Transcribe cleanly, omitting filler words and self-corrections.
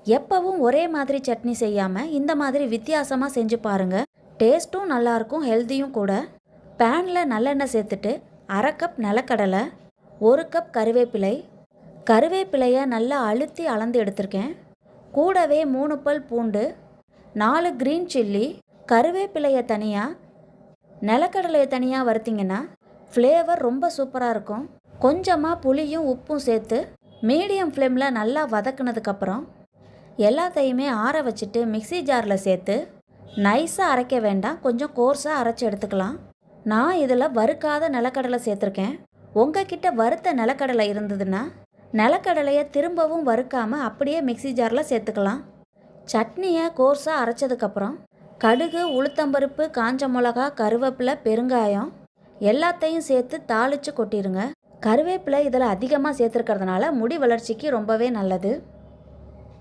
எப்பவும் ஒரே மாதிரி சட்னி செய்யாமல் இந்த மாதிரி வித்தியாசமாக செஞ்சு பாருங்கள். டேஸ்ட்டும் நல்லாயிருக்கும், ஹெல்த்தியும் கூட. பேனில் நல்லெண்ணெய் சேர்த்துட்டு 1/2 கப் நிலக்கடலை, 1 கப் கருவேப்பிலை. கருவேப்பிலையை நல்லா அழுத்தி அளந்து எடுத்திருக்கேன். கூடவே 3 பல் பூண்டு, 4 க்ரீன் சில்லி. கருவேப்பிலையை தனியாக, நிலக்கடலையை தனியாக வறுத்திங்கன்னா ஃப்ளேவர் ரொம்ப சூப்பராக இருக்கும். கொஞ்சமாக புளியும் உப்பும் சேர்த்து மீடியம் ஃப்ளேமில் நல்லா வதக்குனதுக்கப்புறம் எல்லாத்தையுமே ஆற வச்சுட்டு மிக்ஸி ஜாரில் சேர்த்து நைஸாக அரைக்க வேண்டாம், கொஞ்சம் கோர்ஸாக அரைச்சி எடுத்துக்கலாம். நான் இதில் வறுக்காத நிலக்கடலை சேர்த்துருக்கேன். உங்ககிட்ட வறுத்த நிலக்கடலை இருந்ததுன்னா நிலக்கடலையை திரும்பவும் வறுக்காமல் அப்படியே மிக்ஸி ஜாரில் சேர்த்துக்கலாம். சட்னியை கோர்ஸாக அரைச்சதுக்கப்புறம் கடுகு, உளுத்தம்பருப்பு, காஞ்ச மிளகா, கருவேப்பிலை, பெருங்காயம் எல்லாத்தையும் சேர்த்து தாளித்து கொட்டிடுங்க. கருவேப்பிலை இதில் அதிகமாக சேர்த்துருக்கிறதுனால முடி வளர்ச்சிக்கு ரொம்பவே நல்லது.